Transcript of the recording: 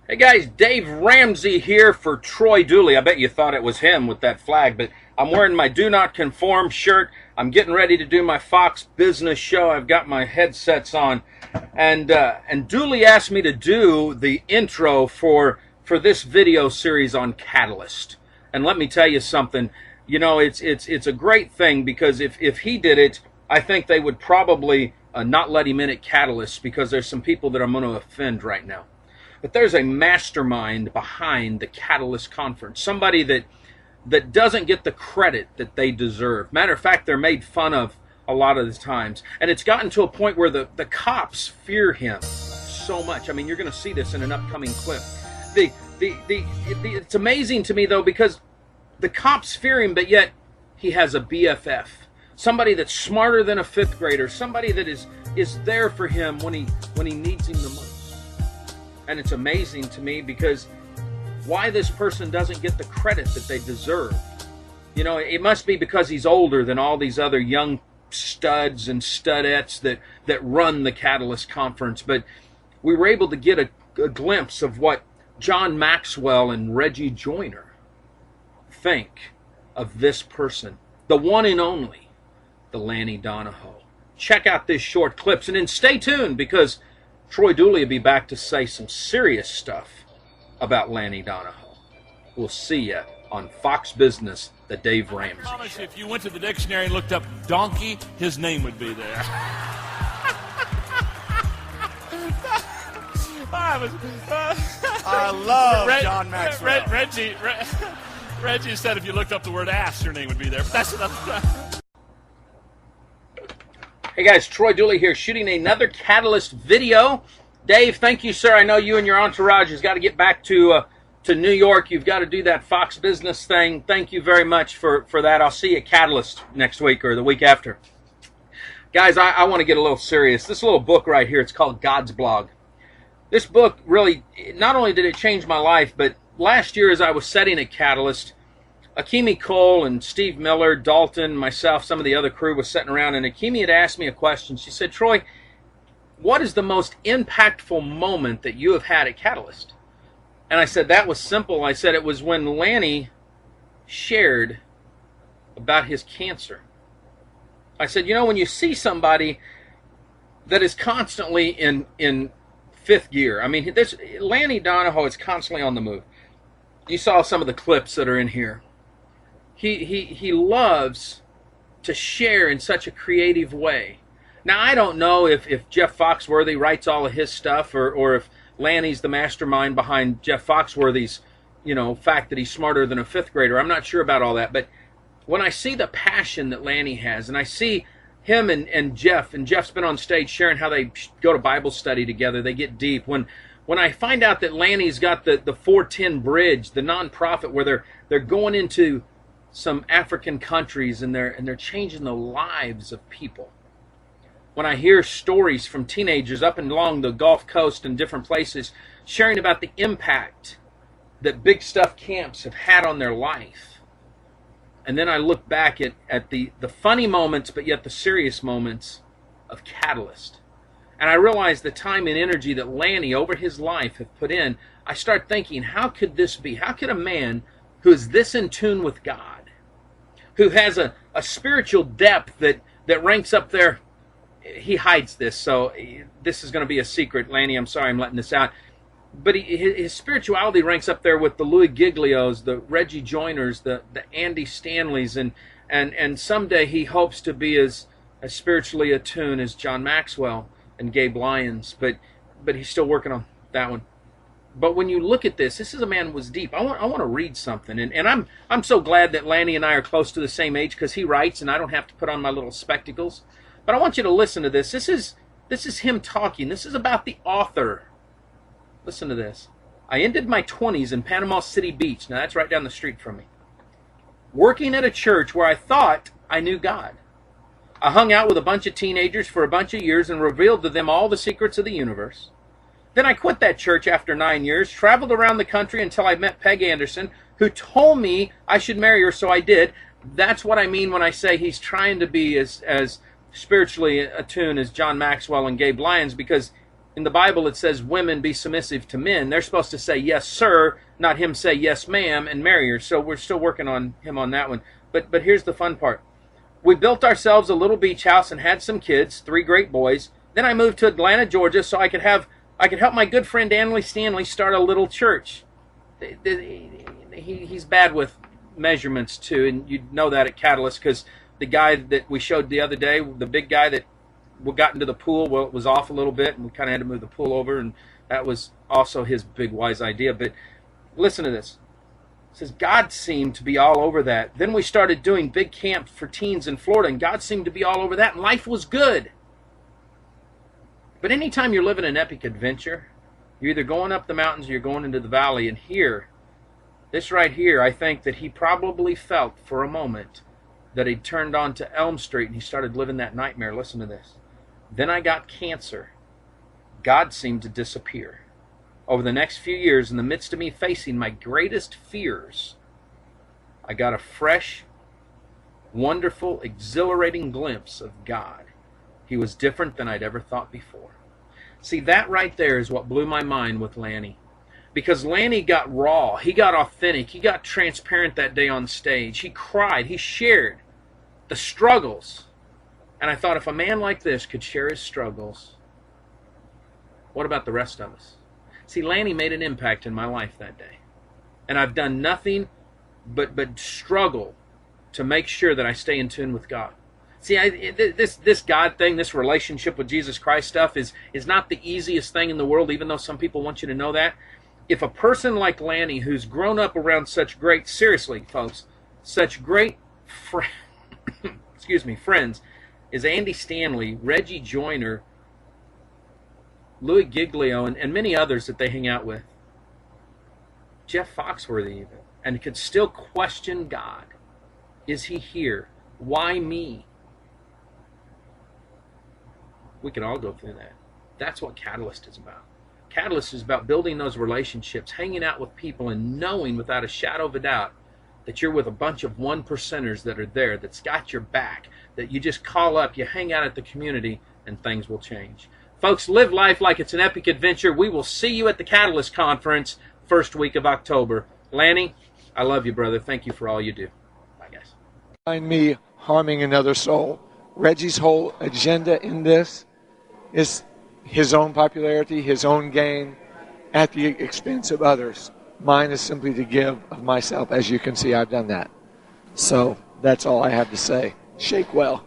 Hey guys, Dave Ramsey here for Troy Dooley. I bet you thought it was him with that flag, but I'm wearing my Do Not Conform shirt. I'm getting ready to do my Fox Business show. I've got my headsets on, and Dooley asked me to do the intro for this video series on Catalyst. And let me tell you something. You know, it's a great thing, because if he did it, I think they would probably not let him in at Catalyst, because there's some people that I'm going to offend right now. But there's a mastermind behind the Catalyst Conference, somebody that doesn't get the credit that they deserve. Matter of fact, they're made fun of a lot of the times. And it's gotten to a point where the cops fear him so much. I mean, you're going to see this in an upcoming clip. It's amazing to me, though, because the cops fear him, but yet he has a BFF. Somebody that's smarter than a fifth grader. Somebody that is there for him when he needs him the most. And it's amazing to me, because why this person doesn't get the credit that they deserve. You know, it must be because he's older than all these other young studs and studettes that run the Catalyst Conference. But we were able to get a glimpse of what John Maxwell and Reggie Joyner think of this person, the one and only, the Lanny Donoho. Check out this short clips, and then stay tuned, because Troy Dooley will be back to say some serious stuff about Lanny Donoho. We'll see you on Fox Business, the Dave Ramsey I promise Show. you, if you went to the dictionary and looked up donkey, his name would be there. I love John Maxwell. Reggie said if you looked up the word ass, your name would be there. But that's another time. Hey guys, Troy Dooley here, shooting another Catalyst video. Dave, thank you, sir. I know you and your entourage has got to get back to New York. You've got to do that Fox Business thing. Thank you very much for that. I'll see you at Catalyst next week or the week after. Guys, I want to get a little serious. This little book right here, it's called God's Blog. This book really, not only did it change my life, but last year as I was setting at Catalyst, Akimi Cole and Steve Miller, Dalton, myself, some of the other crew was sitting around, and Akimi had asked me a question. She said, Troy, what is the most impactful moment that you have had at Catalyst? And I said, that was simple. I said, it was when Lanny shared about his cancer. I said, you know, when you see somebody that is constantly in fifth gear, I mean, Lanny Donoho is constantly on the move. You saw some of the clips that are in here. He loves to share in such a creative way. Now, I don't know if Jeff Foxworthy writes all of his stuff, or if Lanny's the mastermind behind Jeff Foxworthy's, you know, fact that he's smarter than a fifth grader. I'm not sure about all that. But when I see the passion that Lanny has, and I see him and Jeff's been on stage sharing how they go to Bible study together, they get deep. When I find out that Lanny's got the 410 Bridge, the nonprofit where they're going into some African countries and they're changing the lives of people. When I hear stories from teenagers up and along the Gulf Coast and different places sharing about the impact that Big Stuff camps have had on their life. And then I look back at the funny moments, but yet the serious moments of Catalyst. And I realize the time and energy that Lanny over his life have put in. I start thinking, how could this be? How could a man who is this in tune with God, who has a spiritual depth that ranks up there, he hides this, so this is going to be a secret. Lanny, I'm sorry I'm letting this out. But his spirituality ranks up there with the Louis Giglios, the Reggie Joyners, the Andy Stanleys, and someday he hopes to be as spiritually attuned as John Maxwell and Gabe Lyons, but he's still working on that one. But when you look at this is a man who was deep. I want to read something, and I'm so glad that Lanny and I are close to the same age, because he writes and I don't have to put on my little spectacles. But I want you to listen to this. This is him talking. This is about the author. Listen to this. I ended my 20s in Panama City Beach. Now that's right down the street from me. Working at a church where I thought I knew God. I hung out with a bunch of teenagers for a bunch of years and revealed to them all the secrets of the universe. Then I quit that church after 9 years, traveled around the country until I met Peg Anderson, who told me I should marry her, so I did. That's what I mean when I say he's trying to be as spiritually attuned as John Maxwell and Gabe Lyons, because in the Bible it says women be submissive to men. They're supposed to say yes, sir, not him say yes, ma'am, and marry her. So we're still working on him on that one. But here's the fun part. We built ourselves a little beach house and had some kids, 3 great boys. Then I moved to Atlanta, Georgia, so I could help my good friend Anley Stanley start a little church. He's bad with measurements too, and you know that at Catalyst, because the guy that we showed the other day, the big guy that got into the pool, well, it was off a little bit, and we kind of had to move the pool over, and that was also his big wise idea. But listen to this. It says God seemed to be all over that. Then we started doing big camps for teens in Florida, and God seemed to be all over that, and life was good. But anytime you're living an epic adventure, you're either going up the mountains or you're going into the valley. And here, this right here, I think that he probably felt for a moment that he'd turned on to Elm Street and he started living that nightmare. Listen to this. Then I got cancer. God seemed to disappear. Over the next few years, in the midst of me facing my greatest fears, I got a fresh, wonderful, exhilarating glimpse of God. He was different than I'd ever thought before. See, that right there is what blew my mind with Lanny. Because Lanny got raw, he got authentic, he got transparent that day on stage. He cried, he shared the struggles. And I thought, if a man like this could share his struggles, what about the rest of us? See, Lanny made an impact in my life that day. And I've done nothing but struggle to make sure that I stay in tune with God. See, this God thing, this relationship with Jesus Christ stuff is not the easiest thing in the world, even though some people want you to know that. If a person like Lanny, who's grown up around such great, seriously, folks, such great friends, is Andy Stanley, Reggie Joyner, Louis Giglio, and many others that they hang out with, Jeff Foxworthy even, and could still question God. Is he here? Why me? We can all go through that. That's what Catalyst is about. Catalyst is about building those relationships, hanging out with people, and knowing without a shadow of a doubt that you're with a bunch of 1%ers that are there, that's got your back, that you just call up, you hang out at the community, and things will change. Folks, live life like it's an epic adventure. We will see you at the Catalyst Conference first week of October. Lanny, I love you, brother. Thank you for all you do. Bye, guys. Find me harming another soul. Reggie's whole agenda in this is his own popularity, his own gain at the expense of others. Mine is simply to give of myself. As you can see, I've done that. So that's all I have to say. Shake well.